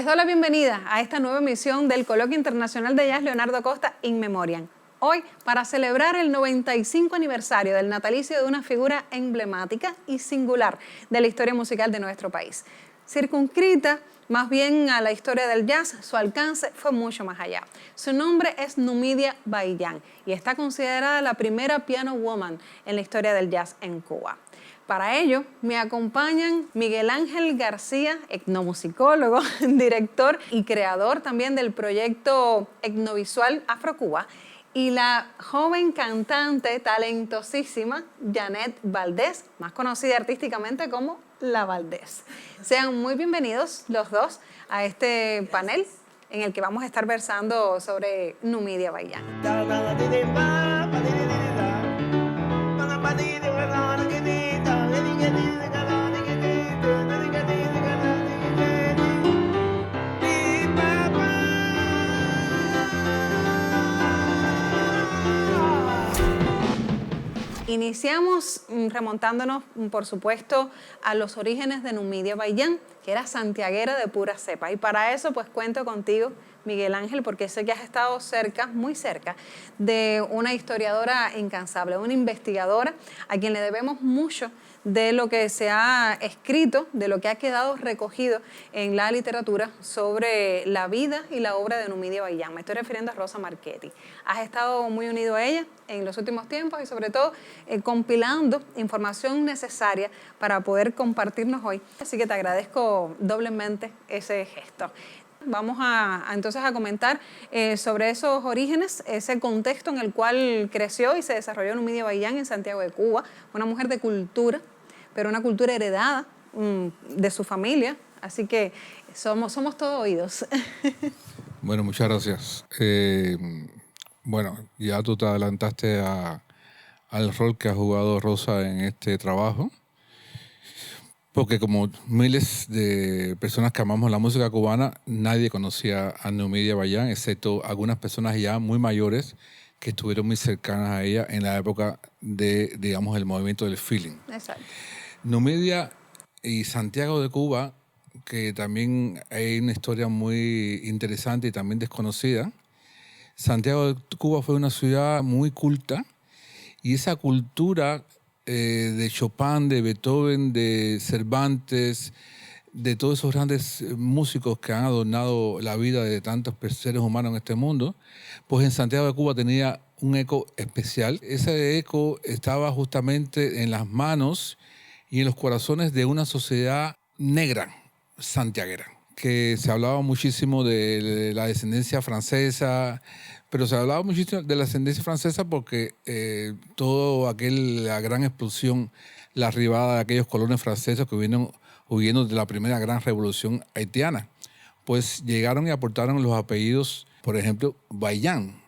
Les doy la bienvenida a esta nueva emisión del Coloquio Internacional de Jazz Leonardo Costa In Memoriam. Hoy, para celebrar el 95 aniversario del natalicio de una figura emblemática y singular de la historia musical de nuestro país. Circunscrita más bien a la historia del jazz, su alcance fue mucho más allá. Su nombre es Numidia Bayán y está considerada la primera piano woman en la historia del jazz en Cuba. Para ello, me acompañan Miguel Ángel García, etnomusicólogo, director y creador también del proyecto etnovisual Afrocuba, y la joven cantante talentosísima Janet Valdés, más conocida artísticamente como La Valdés. Sean muy bienvenidos los dos a este panel en el que vamos a estar versando sobre Numidia Bayán. Iniciamos remontándonos, por supuesto, a los orígenes de Numidia Bayán, que era santiaguera de pura cepa. Y para eso, pues, cuento contigo, Miguel Ángel, porque sé que has estado cerca, muy cerca, de una historiadora incansable, una investigadora a quien le debemos mucho de lo que se ha escrito, de lo que ha quedado recogido en la literatura sobre la vida y la obra de Numidia Bayán. Me estoy refiriendo a Rosa Marchetti. Has estado muy unido a ella en los últimos tiempos y sobre todo compilando información necesaria para poder compartirnos hoy. Así que te agradezco doblemente ese gesto. Vamos entonces a comentar sobre esos orígenes, ese contexto en el cual creció y se desarrolló Numidia Bayán en Santiago de Cuba, una mujer de cultura, pero una cultura heredada de su familia, así que somos todo oídos. Bueno, muchas gracias. Bueno, ya tú te adelantaste al rol que ha jugado Rosa en este trabajo, porque como miles de personas que amamos la música cubana, nadie conocía a Numidia Bayán, excepto algunas personas ya muy mayores que estuvieron muy cercanas a ella en la época de, digamos, el movimiento del feeling. Exacto. Numidia y Santiago de Cuba, que también hay una historia muy interesante y también desconocida. Santiago de Cuba fue una ciudad muy culta y esa cultura de Chopin, de Beethoven, de Cervantes, de todos esos grandes músicos que han adornado la vida de tantos seres humanos en este mundo, pues en Santiago de Cuba tenía un eco especial. Ese eco estaba justamente en las manos y en los corazones de una sociedad negra, santiaguera, que se hablaba muchísimo de la descendencia francesa, pero se hablaba muchísimo de la descendencia francesa porque la gran explosión, la arribada de aquellos colonos franceses que vinieron huyendo de la primera gran revolución haitiana, pues llegaron y aportaron los apellidos, por ejemplo, Bayán.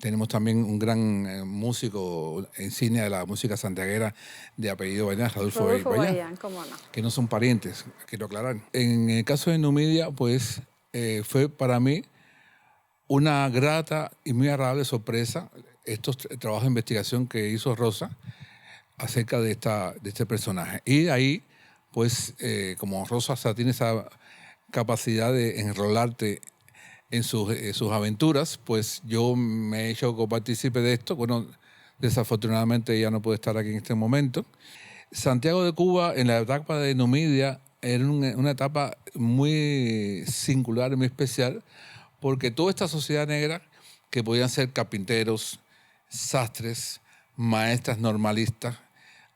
Tenemos también un gran músico insignia de la música santiaguera de apellido Bayán, Rodolfo Bayán, ¿cómo no? que no son parientes, quiero aclarar. En el caso de Numidia, pues fue para mí una grata y muy agradable sorpresa estos trabajos de investigación que hizo Rosa acerca de este personaje. Y de ahí, pues, como Rosa tiene esa capacidad de enrolarte en sus aventuras, pues yo me he hecho copartícipe de esto. Bueno, desafortunadamente ya no puede estar aquí en este momento. Santiago de Cuba, en la etapa de Numidia, era una etapa muy singular y muy especial, porque toda esta sociedad negra, que podían ser carpinteros, sastres, maestras normalistas,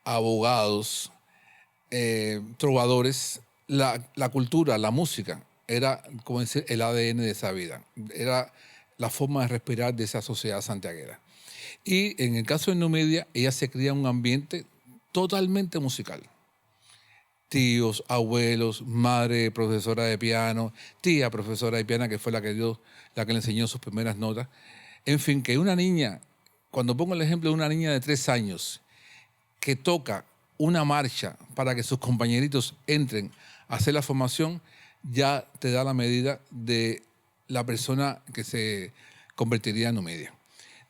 abogados, trovadores, la cultura, la música, era, como decir, el ADN de esa vida. Era la forma de respirar de esa sociedad santiaguera. Y en el caso de Numidia, ella se cría en un ambiente totalmente musical. Tíos, abuelos, madre profesora de piano, tía profesora de piano que fue la que le enseñó sus primeras notas. En fin, que una niña, cuando pongo el ejemplo de una niña de 3 años que toca una marcha para que sus compañeritos entren a hacer la formación, ya te da la medida de la persona que se convertiría en Numidia.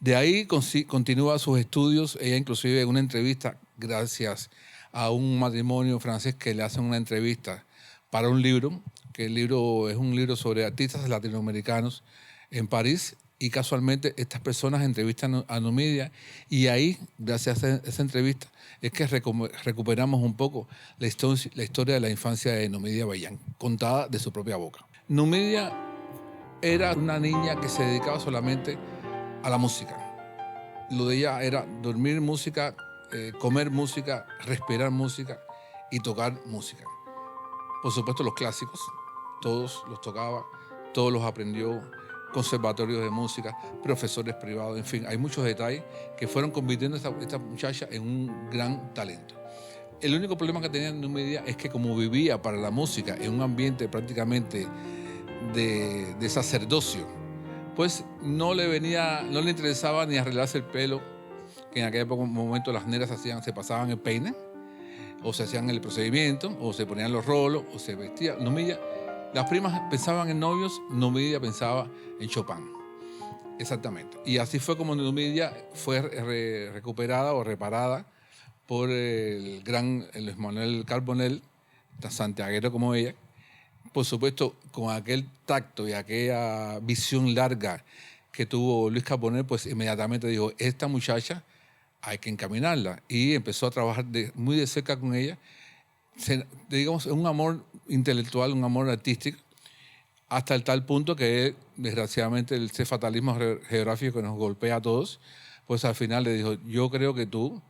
De ahí continúa sus estudios. Ella inclusive en una entrevista, gracias a un matrimonio francés que le hacen una entrevista para un libro que el libro es un libro sobre artistas latinoamericanos en París, y casualmente estas personas entrevistan a Numidia, y ahí, gracias a esa entrevista, es que recuperamos un poco la historia de la infancia de Numidia Bayán, contada de su propia boca. Numidia era una niña que se dedicaba solamente a la música. Lo de ella era dormir música, comer música, respirar música y tocar música. Por supuesto, los clásicos, todos los tocaba, todos los aprendió, conservatorios de música, profesores privados, en fin, hay muchos detalles que fueron convirtiendo a esta muchacha en un gran talento. El único problema que tenía en Numidia es que, como vivía para la música en un ambiente prácticamente de sacerdocio, pues no le interesaba ni arreglarse el pelo, que en aquel momento las negras se pasaban el peine, o se hacían el procedimiento, o se ponían los rolos, o se vestían. Numidia, las primas pensaban en novios, Numidia pensaba en Chopin. Exactamente. Y así fue como Numidia fue recuperada o reparada por el gran Luis Manuel Carbonell, tan santiaguero como ella. Por supuesto, con aquel tacto y aquella visión larga que tuvo Luis Carbonell, pues inmediatamente dijo, esta muchacha hay que encaminarla. Y empezó a trabajar muy de cerca con ella. Digamos, un amor intelectual, un amor artístico, hasta el tal punto que, desgraciadamente, ese fatalismo geográfico que nos golpea a todos, pues al final le dijo, yo creo que tú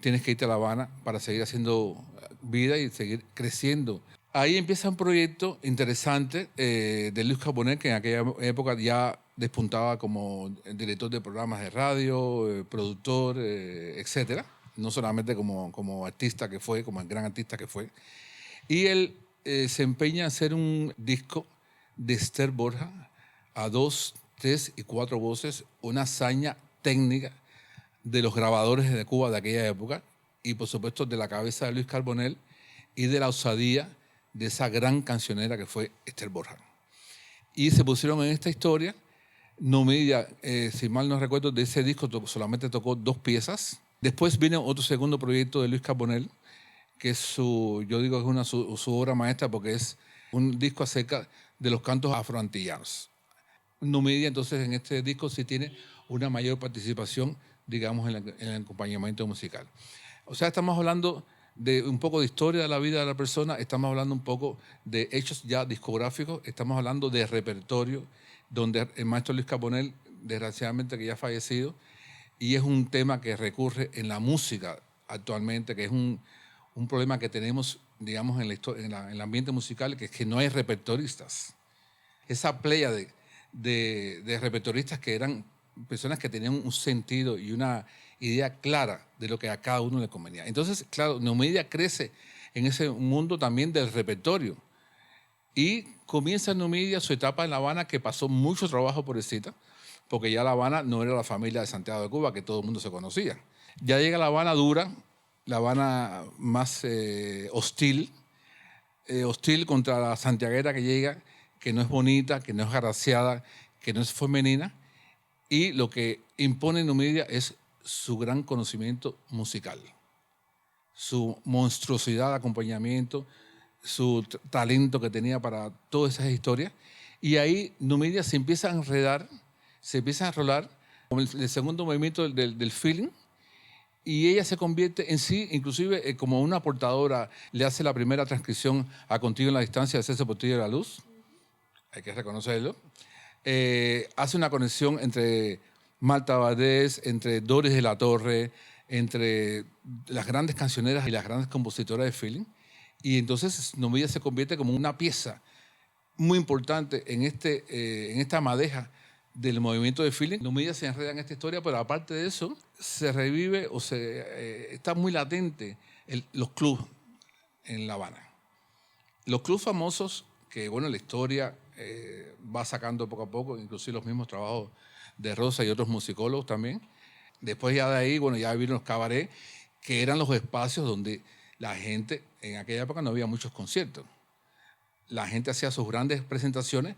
tienes que irte a La Habana para seguir haciendo vida y seguir creciendo. Ahí empieza un proyecto interesante de Luis Carbonell, que en aquella época ya despuntaba como director de programas de radio, productor, etcétera. No solamente como artista que fue, como el gran artista que fue. Y él se empeña en hacer un disco de Esther Borja a 2, 3 y 4 voces, una hazaña técnica de los grabadores de Cuba de aquella época, y por supuesto de la cabeza de Luis Carbonell y de la osadía de esa gran cancionera que fue Esther Borja. Y se pusieron en esta historia. Numidia, si mal no recuerdo, de ese disco solamente tocó 2 piezas. Después viene otro segundo proyecto de Luis Carbonell, que es yo digo que es su obra maestra, porque es un disco acerca de los cantos afroantillanos. Numidia, entonces, en este disco sí tiene una mayor participación, digamos, en el acompañamiento musical. O sea, estamos hablando de un poco de historia de la vida de la persona, estamos hablando un poco de hechos ya discográficos, estamos hablando de repertorio, donde el maestro Luis Carbonell, desgraciadamente que ya ha fallecido, y es un tema que recurre en la música actualmente, que es un problema que tenemos, digamos, en el ambiente musical, que es que no hay repertoristas. Esa playa de repertoristas que eran personas que tenían un sentido y una idea clara de lo que a cada uno le convenía. Entonces, claro, Numidia crece en ese mundo también del repertorio. Y comienza Numidia su etapa en La Habana, que pasó mucho trabajo por pobrecita, porque ya La Habana no era la familia de Santiago de Cuba, que todo el mundo se conocía. Ya llega La Habana dura, La Habana más hostil contra la santiaguera que llega, que no es bonita, que no es agraciada, que no es femenina, y lo que impone Numidia es su gran conocimiento musical, su monstruosidad de acompañamiento, su talento que tenía para todas esas historias. Y ahí Numidia se empieza a enredar, se empieza a enrolar con el segundo movimiento del feeling, y ella se convierte en sí, inclusive como una portadora, le hace la primera transcripción a Contigo en la Distancia de César Portillo de la Luz, hay que reconocerlo. Hace una conexión entre Marta Valdés, entre Doris de la Torre, entre las grandes cancioneras y las grandes compositoras de feeling, y entonces Numidia se convierte como una pieza muy importante en esta madeja del movimiento de feeling. Numidia se enreda en esta historia, pero aparte de eso, se revive o está muy latente los clubs en La Habana. Los clubs famosos que, bueno, la historia va sacando poco a poco, inclusive los mismos trabajos de Rosa y otros musicólogos también. Después ya de ahí, bueno, ya vieron los cabarets, que eran los espacios donde la gente, en aquella época no había muchos conciertos. La gente hacía sus grandes presentaciones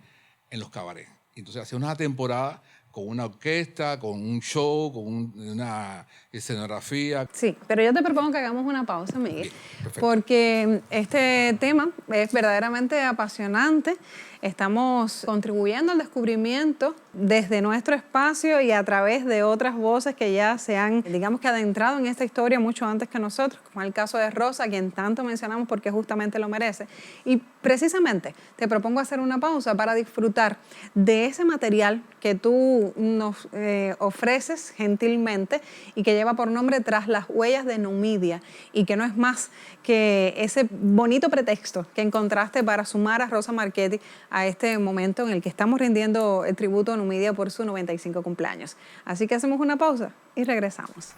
en los cabarets. Entonces hacía una temporada con una orquesta, con un show, con una escenografía. Sí, pero yo te propongo que hagamos una pausa, Miguel, Bien, perfecto. porque este tema es verdaderamente apasionante. Estamos contribuyendo al descubrimiento desde nuestro espacio y a través de otras voces que ya se han, digamos que adentrado en esta historia mucho antes que nosotros, como el caso de Rosa, a quien tanto mencionamos porque justamente lo merece. Y precisamente te propongo hacer una pausa para disfrutar de ese material que tú nos ofreces gentilmente y que lleva por nombre Tras las huellas de Numidia, y que no es más que ese bonito pretexto que encontraste para sumar a Rosa Marchetti a este momento en el que estamos rindiendo el tributo a Numidia por su 95 cumpleaños. Así que hacemos una pausa y regresamos.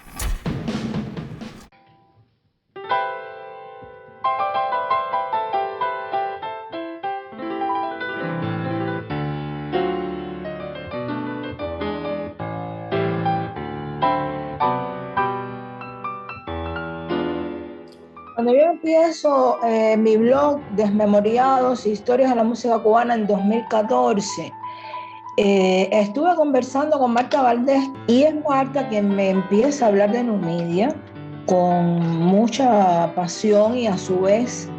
Cuando yo empiezo mi blog Desmemoriados, Historias de la Música Cubana en 2014, estuve conversando con Marta Valdés y es Marta quien me empieza a hablar de Numidia con mucha pasión y a su vez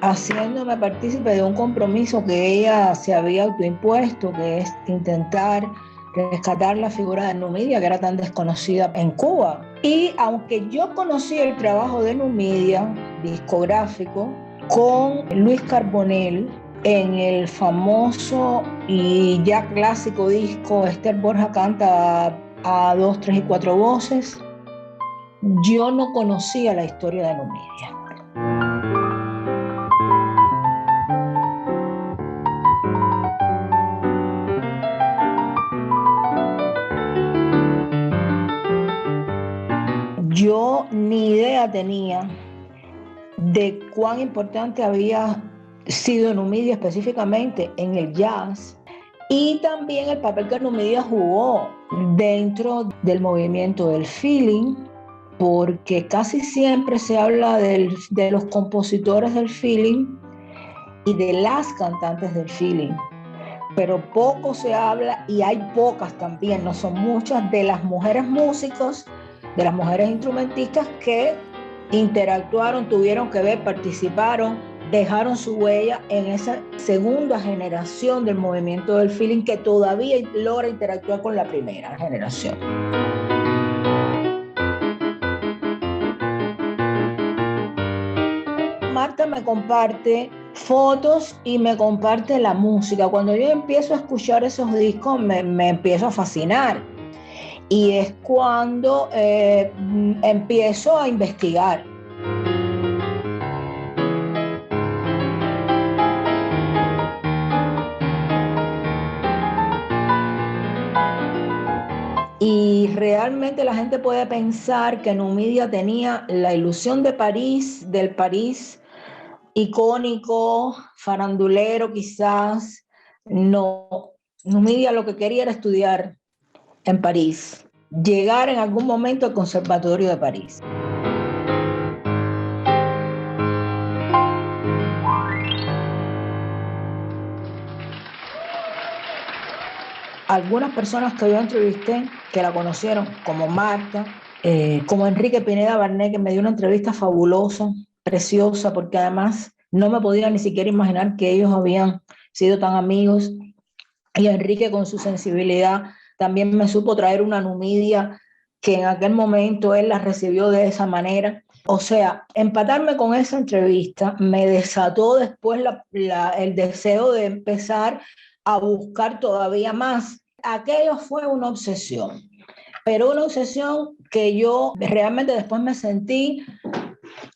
haciéndome partícipe de un compromiso que ella se había autoimpuesto, que es intentar rescatar la figura de Numidia, que era tan desconocida en Cuba. Y aunque yo conocí el trabajo de Numidia, discográfico, con Luis Carbonell, en el famoso y ya clásico disco Esther Borja canta a 2, 3 y 4 voces, yo no conocía la historia de Numidia. Yo ni idea tenía de cuán importante había sido Numidia específicamente en el jazz y también el papel que Numidia jugó dentro del movimiento del feeling, porque casi siempre se habla de los compositores del feeling y de las cantantes del feeling, pero poco se habla, y hay pocas también, no son muchas, de las mujeres músicos, de las mujeres instrumentistas que interactuaron, tuvieron que ver, participaron, dejaron su huella en esa segunda generación del movimiento del feeling que todavía logra interactuar con la primera generación. Marta me comparte fotos y me comparte la música. Cuando yo empiezo a escuchar esos discos me empiezo a fascinar. Y es cuando empiezo a investigar. Y realmente la gente puede pensar que Numidia tenía la ilusión de París, del París icónico, farandulero quizás. No, Numidia lo que quería era estudiar en París, llegar en algún momento al Conservatorio de París. Algunas personas que yo entrevisté, que la conocieron, como Marta, como Enrique Pineda Barnet, que me dio una entrevista fabulosa, preciosa, porque además no me podía ni siquiera imaginar que ellos habían sido tan amigos, y Enrique con su sensibilidad también me supo traer una Numidia que en aquel momento él la recibió de esa manera. O sea, empatarme con esa entrevista me desató después el deseo de empezar a buscar todavía más. Aquello fue una obsesión, pero una obsesión que yo realmente después me sentí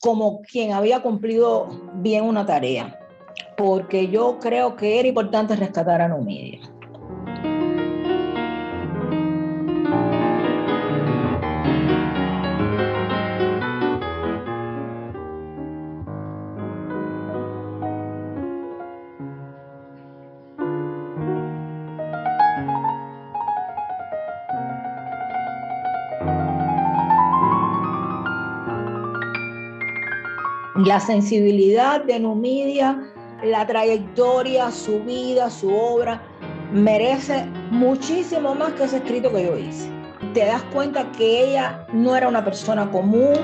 como quien había cumplido bien una tarea, porque yo creo que era importante rescatar a Numidia. La sensibilidad de Numidia, la trayectoria, su vida, su obra, merece muchísimo más que ese escrito que yo hice. Te das cuenta que ella no era una persona común,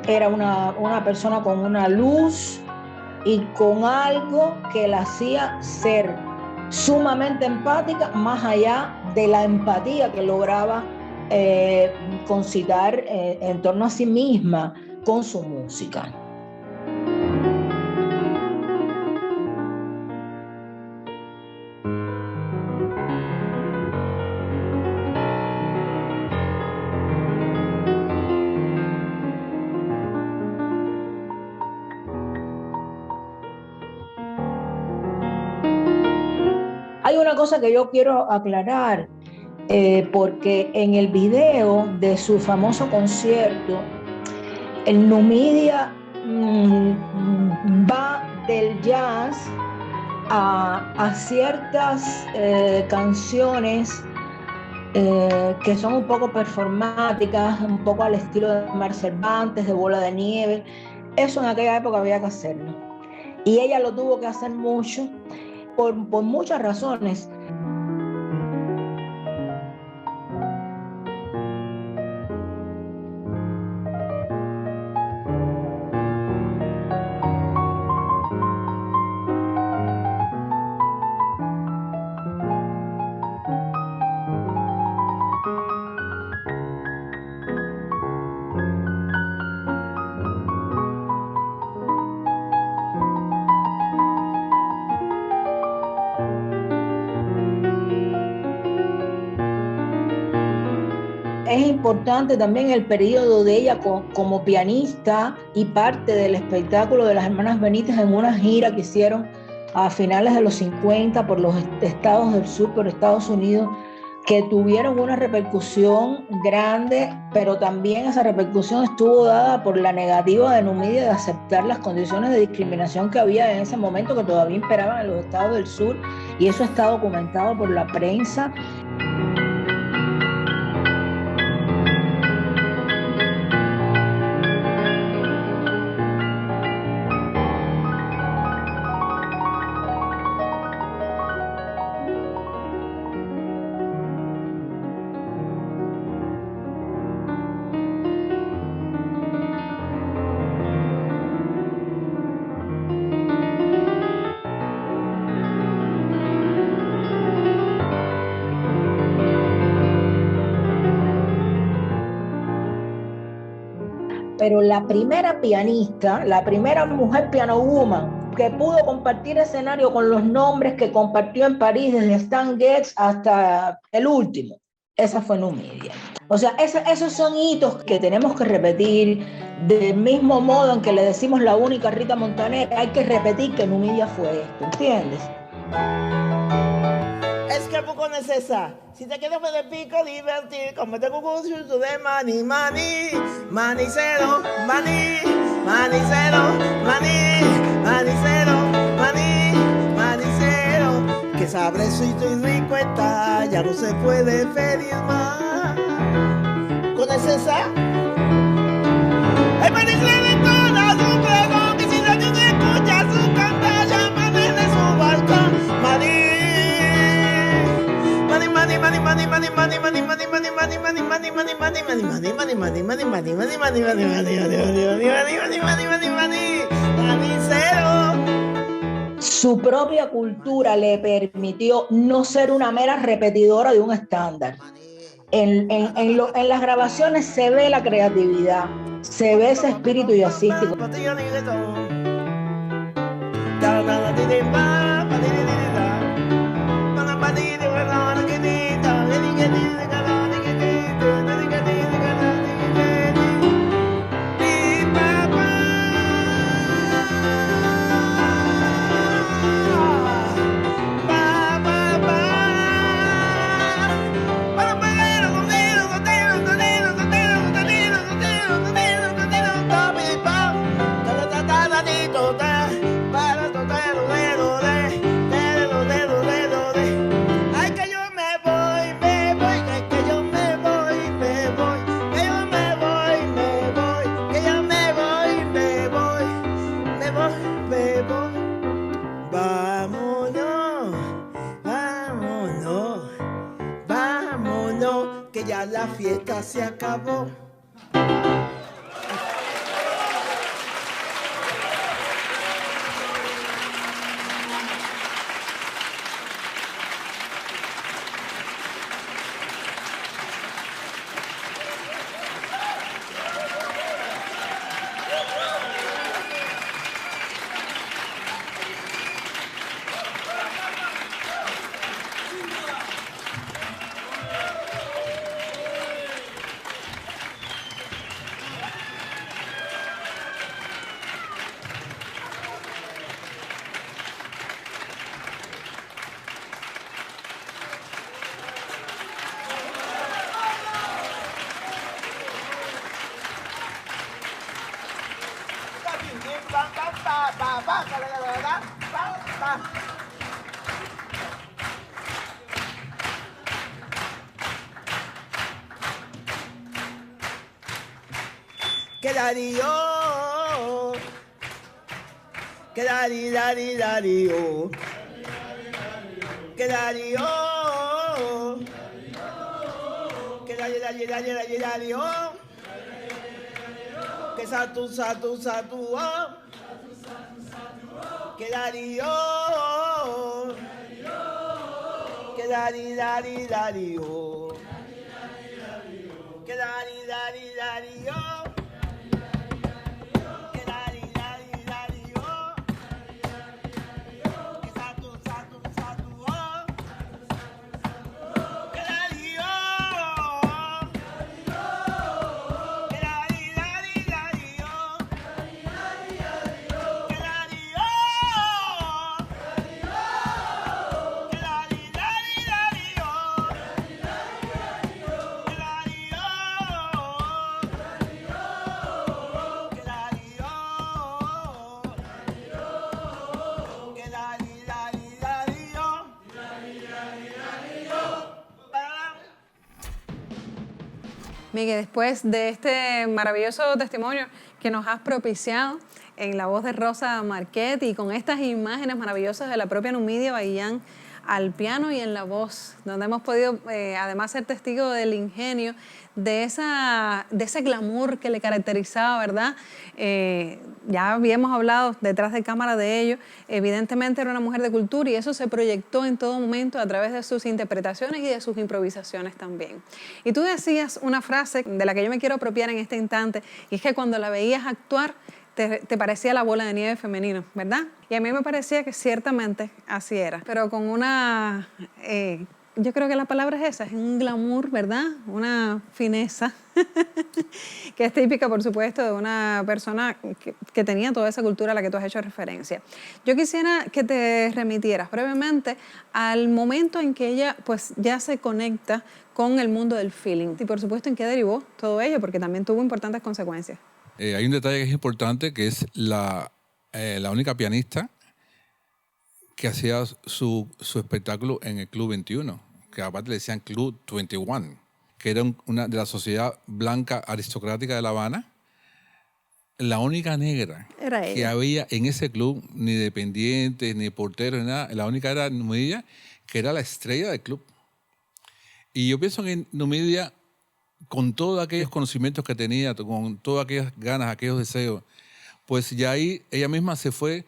era una persona con una luz y con algo que la hacía ser sumamente empática, más allá de la empatía que lograba concitar en torno a sí misma con su música. Hay una cosa que yo quiero aclarar, porque en el video de su famoso concierto, el Numidia va del jazz a ciertas canciones que son un poco performáticas, un poco al estilo de Mar Cervantes, de Bola de Nieve. Eso en aquella época había que hacerlo. Y ella lo tuvo que hacer mucho, por muchas razones. Es importante también el periodo de ella como pianista y parte del espectáculo de las Hermanas Benítez en una gira que hicieron a finales de los 50 por los estados del sur, por Estados Unidos, que tuvieron una repercusión grande, pero también esa repercusión estuvo dada por la negativa de Numidia de aceptar las condiciones de discriminación que había en ese momento, que todavía imperaban en los estados del sur, y eso está documentado por la prensa. Pero la primera pianista, la primera mujer piano woman que pudo compartir escenario con los nombres que compartió en París, desde Stan Getz hasta el último, esa fue Numidia. O sea, esos son hitos que tenemos que repetir, del mismo modo en que le decimos la única Rita Montaner, hay que repetir que Numidia fue esto, ¿entiendes? Es que poco necesa. Si te quieres ver de pico, divertir, comete concurso de mani, mani, manicero, mani, manicero, mani, manicero, mani, manicero. Que sabrosito y rico está, ya no se puede pedir más. ¿Con necesa? El manicero de toda su pregón, que si nadie te escucha su cantar, llama desde su balcón, mani. Su propia cultura le permitió no ser una mera repetidora de un estándar. En las grabaciones se ve la creatividad, se ve ese espíritu jazzístico. fiesta se acabó. Que Darío, que Darío, que Darío, que Darío, que Satu, oh, que Darío, que Darío, que Darío. Miguel, después de este maravilloso testimonio que nos has propiciado en la voz de Rosa Marquet y con estas imágenes maravillosas de la propia Numidia Baillán al piano y en la voz, donde hemos podido además ser testigos del ingenio, de ese glamour que le caracterizaba, ¿verdad? Ya habíamos hablado detrás de cámara de ello. Evidentemente era una mujer de cultura y eso se proyectó en todo momento a través de sus interpretaciones y de sus improvisaciones también. Y tú decías una frase de la que yo me quiero apropiar en este instante, y es que cuando la veías actuar, te parecía la bola de nieve femenino, ¿verdad? Y a mí me parecía que ciertamente así era, pero con una, yo creo que la palabra es esa, es un glamour, ¿verdad? Una fineza, que es típica, por supuesto, de una persona que tenía toda esa cultura a la que tú has hecho referencia. Yo quisiera que te remitieras brevemente al momento en que ella pues ya se conecta con el mundo del feeling y, por supuesto, en qué derivó todo ello, porque también tuvo importantes consecuencias. Hay un detalle que es importante, que es la única pianista que hacía su espectáculo en el Club 21, que aparte le decían Club 21, que era una de la sociedad blanca aristocrática de La Habana. La única negra que había en ese club, ni dependientes, ni porteros, ni nada, la única era Numidia, que era la estrella del club. Y yo pienso que Numidia, con todos aquellos conocimientos que tenía, con todas aquellas ganas, aquellos deseos, pues ya ahí ella misma se fue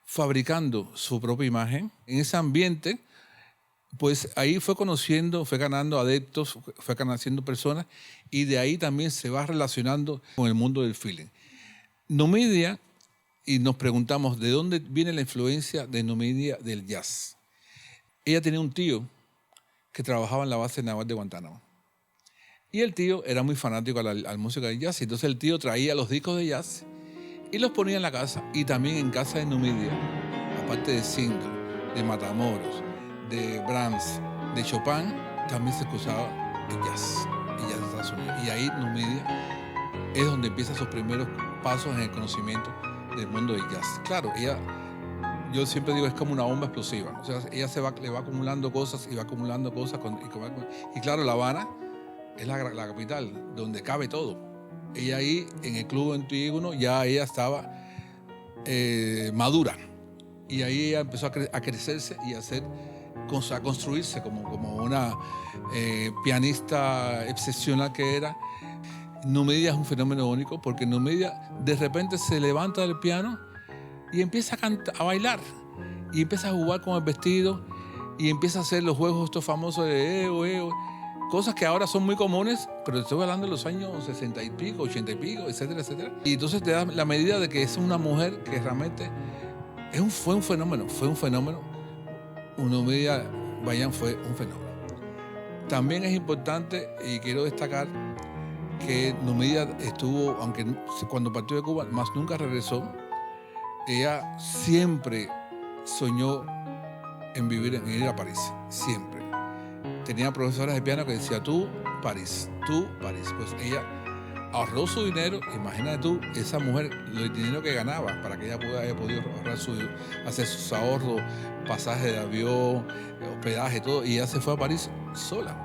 fabricando su propia imagen. En ese ambiente, pues ahí fue conociendo, fue ganando adeptos, fue conociendo personas y de ahí también se va relacionando con el mundo del feeling. Numidia, y nos preguntamos, ¿de dónde viene la influencia de Numidia del jazz? Ella tenía un tío que trabajaba en la base naval de Guantánamo. Y el tío era muy fanático a la música de jazz. Entonces el tío traía los discos de jazz y los ponía en la casa. Y también en casa de Numidia, aparte de Single, de Matamoros, de Brahms, de Chopin, también se escuchaba el jazz de Estados Unidos. Y ahí Numidia es donde empieza sus primeros pasos en el conocimiento del mundo del jazz. Claro, ella, yo siempre digo, es como una bomba explosiva. O sea, ella le va acumulando cosas y va acumulando cosas. Y claro, La Habana es la capital, donde cabe todo. Ella ahí, en el Club 21, ya ella estaba madura. Y ahí ella empezó a crecerse y a ser a construirse como una pianista excepcional que era. Numidia es un fenómeno único porque Numidia de repente se levanta del piano y empieza a bailar y empieza a jugar con el vestido y empieza a hacer los juegos estos famosos de eo, cosas que ahora son muy comunes, pero estoy hablando de los años 60 y pico, 80 y pico, etcétera, etcétera. Y entonces te da la medida de que es una mujer que realmente fue un fenómeno. Numidia Bayán fue un fenómeno. También es importante, y quiero destacar, que Numidia estuvo, aunque cuando partió de Cuba, más nunca regresó. Ella siempre soñó en ir a París, siempre. Tenía profesoras de piano que decía tú, París. Pues ella ahorró su dinero, imagínate tú, esa mujer, el dinero que ganaba para que ella haya podido ahorrar hacer sus ahorros, pasaje de avión, hospedaje, todo, y ella se fue a París sola.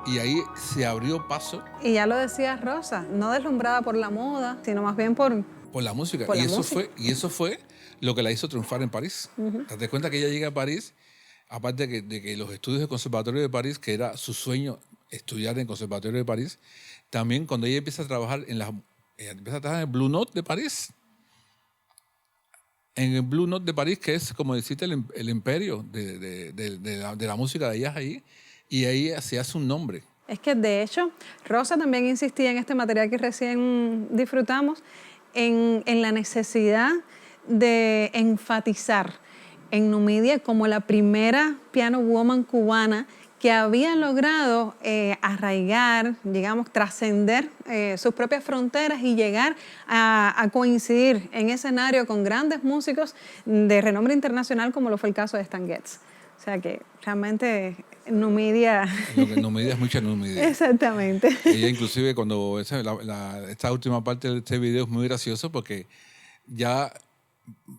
Y ahí se abrió paso. Y ya lo decía Rosa, no deslumbrada por la moda, sino más bien por la música. Por y la eso música. eso fue lo que la hizo triunfar en París. Te das cuenta que ella llega a París, aparte de que los estudios del Conservatorio de París, que era su sueño estudiar en el Conservatorio de París, también cuando ella empieza a trabajar en el Blue Note de París. En el Blue Note de París, que es, como decirte, el imperio de la música de ellas ahí. Y ahí se hace un nombre. Es que, de hecho, Rosa también insistía en este material que recién disfrutamos, en la necesidad de enfatizar en Numidia como la primera piano woman cubana que había logrado arraigar, digamos, trascender sus propias fronteras y llegar a coincidir en escenario con grandes músicos de renombre internacional, como lo fue el caso de Stan Getz. O sea que realmente Numidia... Lo que Numidia es mucha Numidia. Exactamente. Ella inclusive cuando esta última parte de este video es muy gracioso porque ya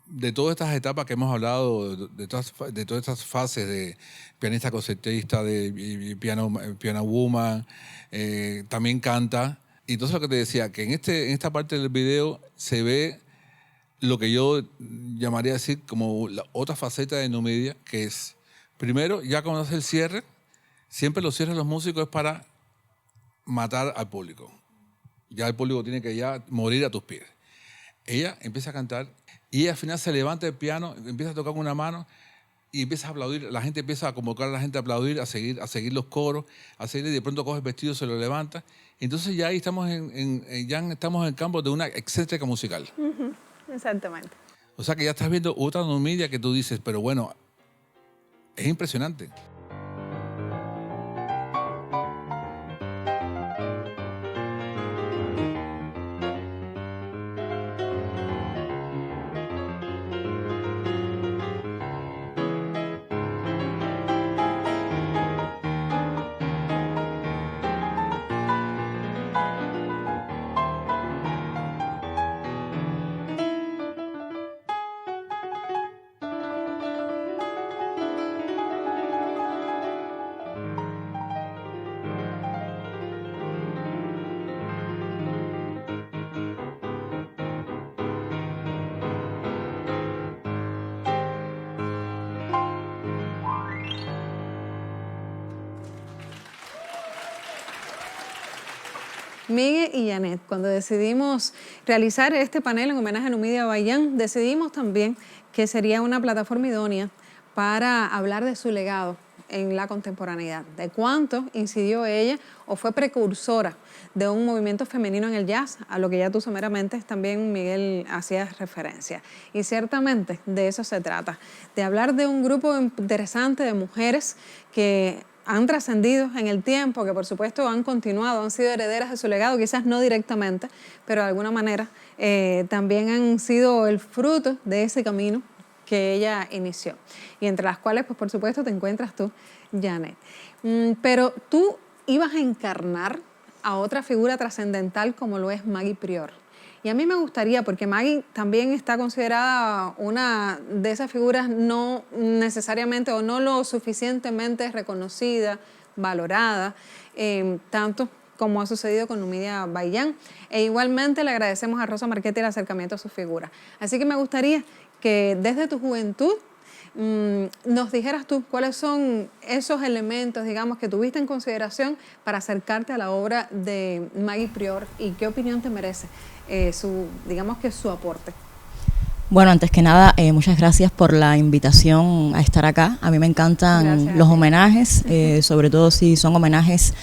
de todas estas etapas que hemos hablado, de todas estas fases de pianista concertista, de piano woman, también canta. Y entonces lo que te decía, que en esta parte del video se ve lo que yo llamaría decir como la otra faceta de Numidia, que es, primero, ya cuando hace el cierre, siempre los cierres de los músicos es para matar al público. Ya el público tiene que ya morir a tus pies. Ella empieza a cantar y al final se levanta el piano, empieza a tocar con una mano y empieza a aplaudir. La gente empieza a convocar a la gente a aplaudir, a seguir los coros, y de pronto coge el vestido, se lo levanta. Entonces ya ahí estamos en el campo de una excéntrica musical. Exactamente. O sea que ya estás viendo otra Numidia que tú dices, pero bueno, es impresionante. Miguel y Janet, cuando decidimos realizar este panel en homenaje a Numidia Bayán, decidimos también que sería una plataforma idónea para hablar de su legado en la contemporaneidad, de cuánto incidió ella o fue precursora de un movimiento femenino en el jazz, a lo que ya tú someramente también, Miguel, hacías referencia. Y ciertamente de eso se trata, de hablar de un grupo interesante de mujeres que han trascendido en el tiempo, que por supuesto han continuado, han sido herederas de su legado, quizás no directamente, pero de alguna manera también han sido el fruto de ese camino que ella inició. Y entre las cuales, pues por supuesto, te encuentras tú, Janet. Pero tú ibas a encarnar a otra figura trascendental como lo es Maggie Prior. Y a mí me gustaría, porque Maggie también está considerada una de esas figuras no necesariamente o no lo suficientemente reconocida, valorada, tanto como ha sucedido con Numidia Bayán. E igualmente le agradecemos a Rosa Marchetti el acercamiento a su figura. Así que me gustaría que desde tu juventud nos dijeras tú cuáles son esos elementos, digamos, que tuviste en consideración para acercarte a la obra de Maggie Prior y qué opinión te merece su aporte. Bueno, antes que nada, muchas gracias por la invitación a estar acá. A mí me encantan los homenajes, sobre todo si son homenajes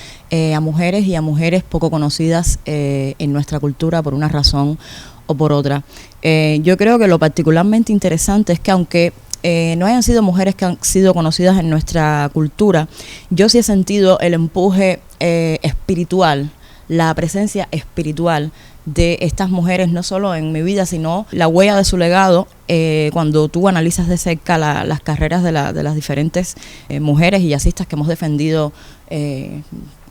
a mujeres y a mujeres poco conocidas en nuestra cultura por una razón o por otra. Yo creo que lo particularmente interesante es que aunque no hayan sido mujeres que han sido conocidas en nuestra cultura, yo sí he sentido el empuje espiritual, la presencia espiritual de estas mujeres, no solo en mi vida, sino la huella de su legado. Cuando tú analizas de cerca las carreras de las diferentes mujeres y jazzistas que hemos defendido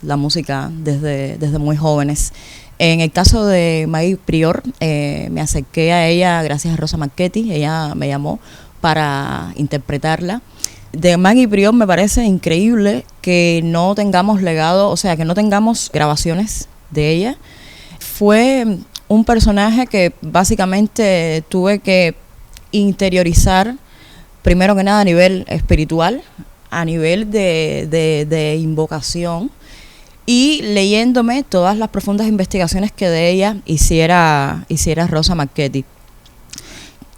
la música desde muy jóvenes. En el caso de Maggie Prior, me acerqué a ella gracias a Rosa Marchetti. Ella me llamó para interpretarla. De Maggie Prior me parece increíble que no tengamos legado, o sea, que no tengamos grabaciones de ella. Fue un personaje que básicamente tuve que interiorizar, primero que nada a nivel espiritual, a nivel de invocación, y leyéndome todas las profundas investigaciones que de ella hiciera Rosa Marchetti.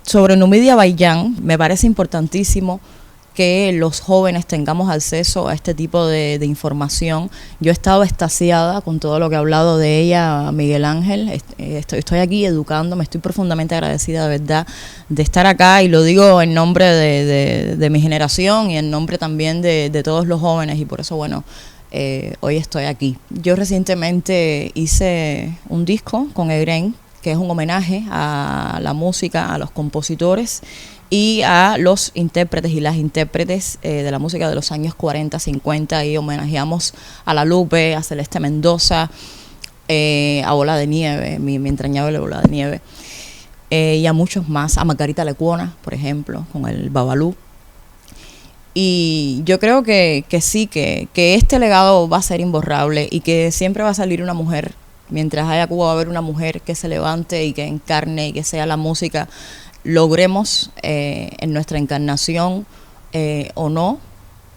Sobre Numidia Bayán, me parece importantísimo que los jóvenes tengamos acceso a este tipo de información. Yo he estado extasiada con todo lo que ha hablado de ella Miguel Ángel. Estoy aquí educándome, estoy profundamente agradecida de verdad de estar acá, y lo digo en nombre de mi generación y en nombre también de todos los jóvenes, y por eso, bueno, hoy estoy aquí. Yo recientemente hice un disco con Egren, que es un homenaje a la música, a los compositores y a los intérpretes y las intérpretes de la música de los años 40, 50, y homenajeamos a La Lupe, a Celeste Mendoza, a Bola de Nieve, mi entrañable Bola de Nieve, y a muchos más, a Margarita Lecuona, por ejemplo, con el Babalú. Y yo creo que sí, que este legado va a ser imborrable y que siempre va a salir una mujer. Mientras haya Cuba va a haber una mujer que se levante y que encarne y que sea la música. Logremos en nuestra encarnación o no,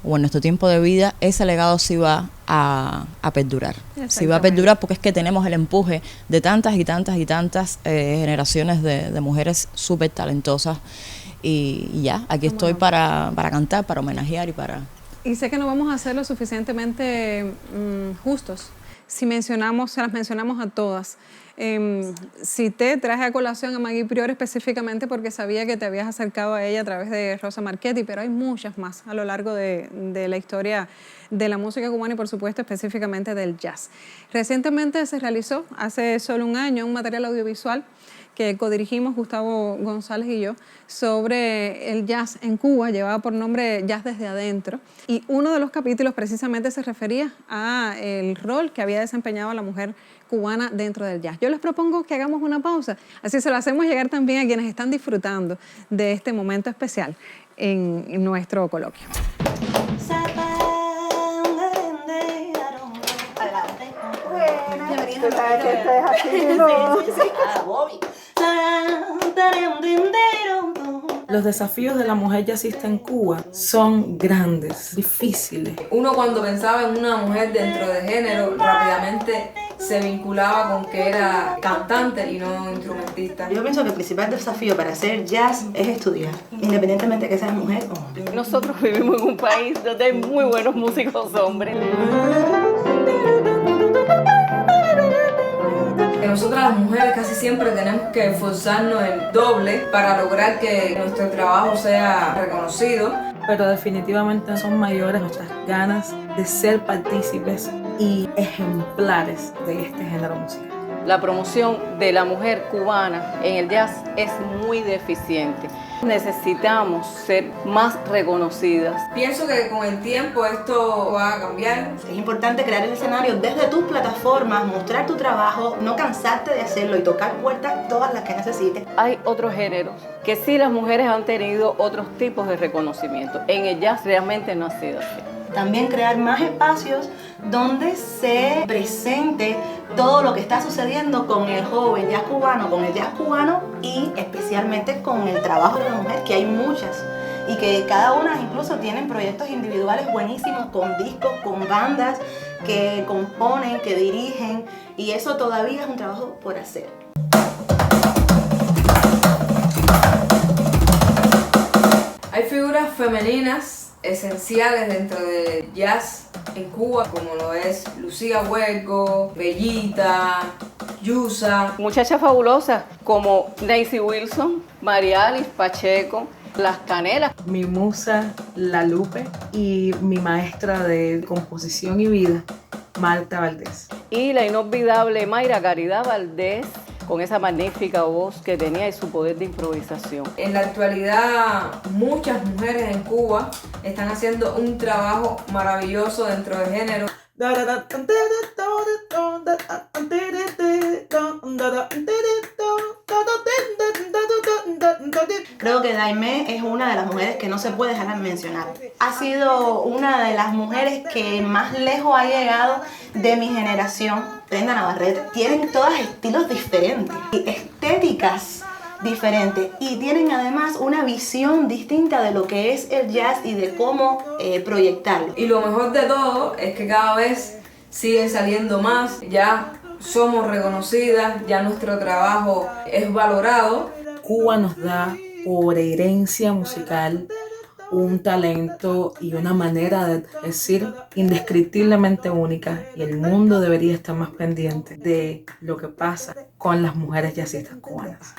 o en nuestro tiempo de vida, ese legado sí va a perdurar. Sí va a perdurar porque es que tenemos el empuje de tantas y tantas y tantas generaciones de mujeres súper talentosas. Y ya, aquí estoy para cantar, para homenajear y para... Y sé que no vamos a ser lo suficientemente justos si se las mencionamos a todas. Cité, traje a colación a Maggie Prior específicamente porque sabía que te habías acercado a ella a través de Rosa Marchetti, pero hay muchas más a lo largo de la historia de la música cubana y, por supuesto, específicamente del jazz. Recientemente se realizó, hace solo un año, un material audiovisual que codirigimos Gustavo González y yo sobre el jazz en Cuba, llevaba por nombre Jazz desde adentro, y uno de los capítulos precisamente se refería a el rol que había desempeñado la mujer cubana dentro del jazz. Yo les propongo que hagamos una pausa, así se lo hacemos llegar también a quienes están disfrutando de este momento especial en nuestro coloquio. Los desafíos de la mujer jazzista en Cuba son grandes, difíciles. Uno cuando pensaba en una mujer dentro de género, rápidamente se vinculaba con que era cantante y no instrumentista. Yo pienso que el principal desafío para hacer jazz es estudiar, independientemente de que seas mujer o hombre. Nosotros vivimos en un país donde hay muy buenos músicos hombres. Que nosotras las mujeres casi siempre tenemos que esforzarnos el doble para lograr que nuestro trabajo sea reconocido. Pero definitivamente son mayores nuestras ganas de ser partícipes y ejemplares de este género musical. La promoción de la mujer cubana en el jazz es muy deficiente. Necesitamos ser más reconocidas. Pienso que con el tiempo esto va a cambiar. Es importante crear el escenario desde tus plataformas, mostrar tu trabajo, no cansarte de hacerlo y tocar puertas todas las que necesites. Hay otros géneros que sí las mujeres han tenido otros tipos de reconocimiento. En el jazz realmente no ha sido así. También crear más espacios donde se presente todo lo que está sucediendo con el joven jazz cubano, con el jazz cubano y especialmente con el trabajo de la mujer, que hay muchas y que cada una incluso tienen proyectos individuales buenísimos, con discos, con bandas que componen, que dirigen, y eso todavía es un trabajo por hacer. Hay figuras femeninas esenciales dentro del jazz en Cuba, como lo es Lucía Huergo, Bellita, Yusa. Muchachas fabulosas como Nancy Wilson, María Alice Pacheco, Las Canelas. Mi musa, La Lupe, y mi maestra de composición y vida, Marta Valdés. Y la inolvidable Mayra Caridad Valdés, con esa magnífica voz que tenía y su poder de improvisación. En la actualidad, muchas mujeres en Cuba están haciendo un trabajo maravilloso dentro del género. Creo que Daimé es una de las mujeres que no se puede dejar de mencionar. Ha sido una de las mujeres que más lejos ha llegado de mi generación. Brenda Navarrete. Tienen todas estilos diferentes, estéticas diferentes, y tienen además una visión distinta de lo que es el jazz y de cómo proyectarlo. Y lo mejor de todo es que cada vez siguen saliendo más, ya somos reconocidas, ya nuestro trabajo es valorado. Cuba nos da por herencia musical un talento y una manera de decir indescriptiblemente única, y el mundo debería estar más pendiente de lo que pasa con las mujeres jazzistas cubanas.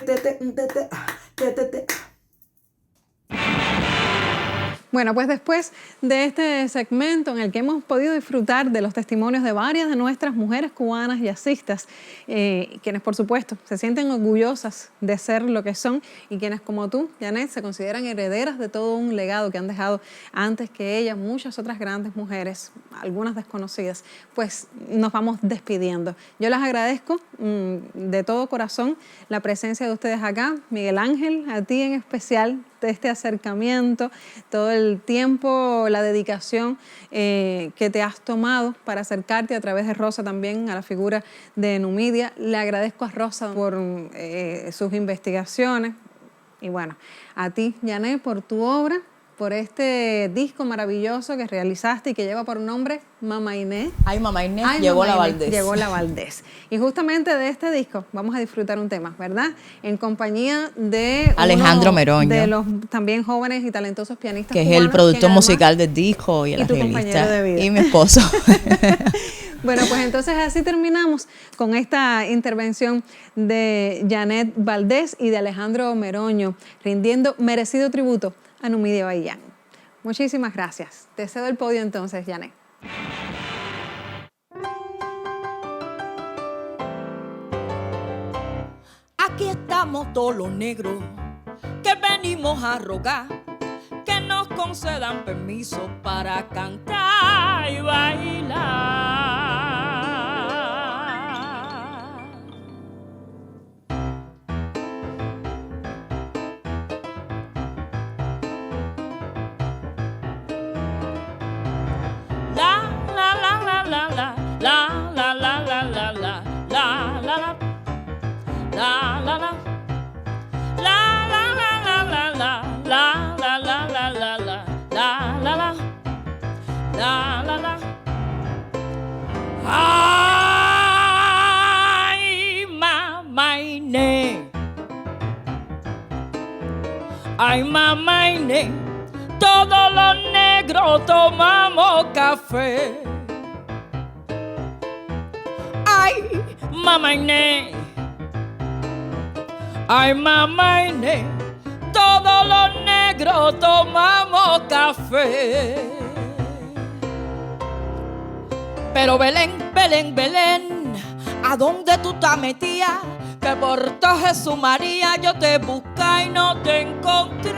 Bueno, pues después de este segmento en el que hemos podido disfrutar de los testimonios de varias de nuestras mujeres cubanas jazzistas, quienes por supuesto se sienten orgullosas de ser lo que son, y quienes como tú, Janet, se consideran herederas de todo un legado que han dejado antes que ellas muchas otras grandes mujeres, algunas desconocidas, pues nos vamos despidiendo. Yo les agradezco de todo corazón la presencia de ustedes acá. Miguel Ángel, a ti en especial, de este acercamiento, todo el tiempo, la dedicación que te has tomado para acercarte a través de Rosa también a la figura de Numidia. Le agradezco a Rosa por sus investigaciones, y bueno, a ti, Janet, por tu obra, por este disco maravilloso que realizaste y que lleva por nombre Mama Inés. Ay, Mama Inés, llegó la Valdés. Llegó la Valdés. Y justamente de este disco vamos a disfrutar un tema, ¿verdad? En compañía de Alejandro Meroño, de los también jóvenes y talentosos pianistas que cubanos, es el productor musical del disco y el arreglista, y mi esposo. Bueno, pues entonces así terminamos con esta intervención de Janet Valdés y de Alejandro Meroño, rindiendo merecido tributo a Numidia Baillán. Muchísimas gracias. Te cedo el podio entonces, Janet. Aquí estamos todos los negros que venimos a rogar que nos concedan permiso para cantar y bailar. Ay, Mama Inés, ay, Mama Inés, todos los negros tomamos café. Ay, Mama Inés, ay, Mama Inés, todos los negros tomamos café. Pero Belén, Belén, Belén, ¿a dónde tú estás metida? Que por todo Jesús María yo te busqué y no te encontré.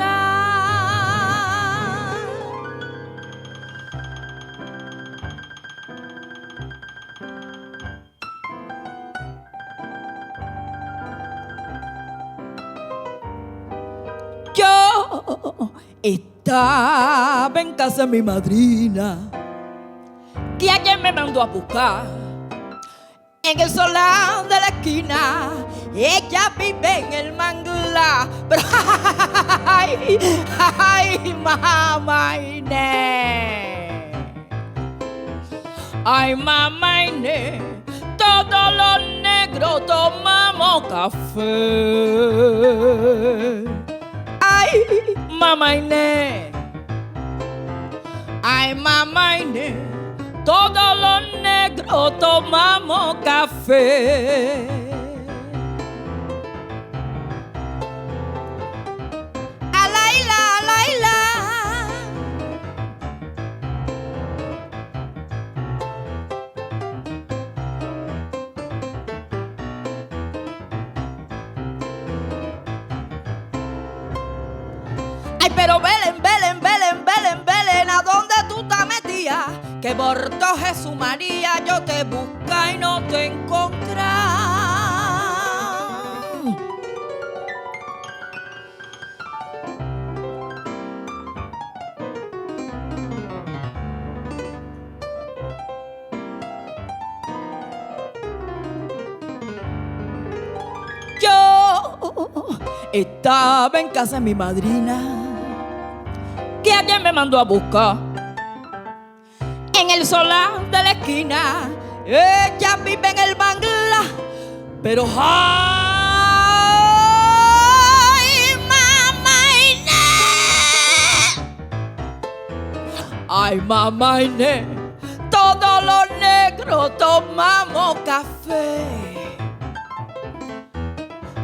Yo estaba en casa de mi madrina, que ayer me mandó a buscar en el solar de la esquina, ella vive en el mangla, pero ay, ay, mamá Inés, ay, mamá Inés, todos los negros tomamos café. Ay, mamá Inés, ay, mamá Inés, todos los negros tomamos café. Alaila, alaila. Ay, pero Belén, Belén, Belén, Belén, Belén, ¿a dónde tú estás metida? Que por todo Jesús María yo te busca y no te encontré. Yo estaba en casa de mi madrina, que ayer me mandó a buscar en el solar de la esquina. Ella vive en el Bangla, pero ay, mamá Inés, ay, mamá Inés, todos los negros tomamos café.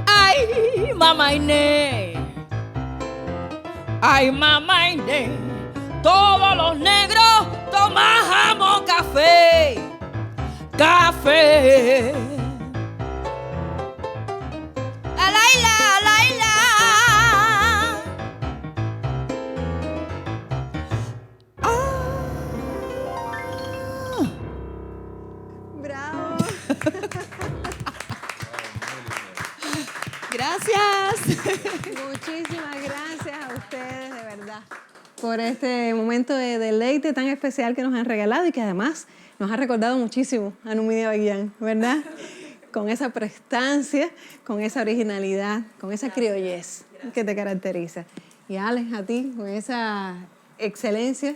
Ay, mamá Inés, ay, mamá Inés, todos los negros tomamos café, café. Alaila, alaila. ¡Bravo! Gracias. Muchísimas gracias a ustedes, de verdad, por este momento de deleite tan especial que nos han regalado y que además nos ha recordado muchísimo a Numidia Baguillán, ¿verdad? Con esa prestancia, con esa originalidad, con esa criollez que te caracteriza. Y Alex, a ti, con esa excelencia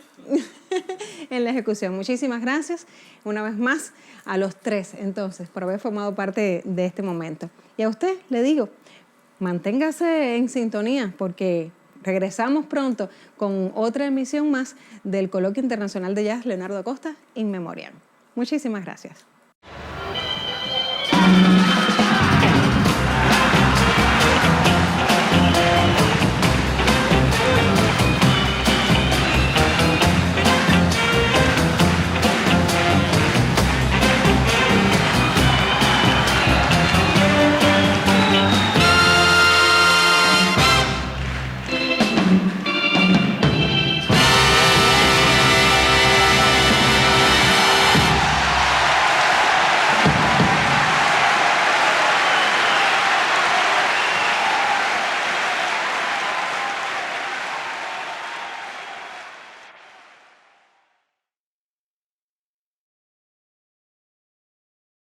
en la ejecución. Muchísimas gracias una vez más a los tres, entonces, por haber formado parte de este momento. Y a usted le digo, manténgase en sintonía porque regresamos pronto con otra emisión más del Coloquio Internacional de Jazz Leonardo Acosta In Memoriam. Muchísimas gracias.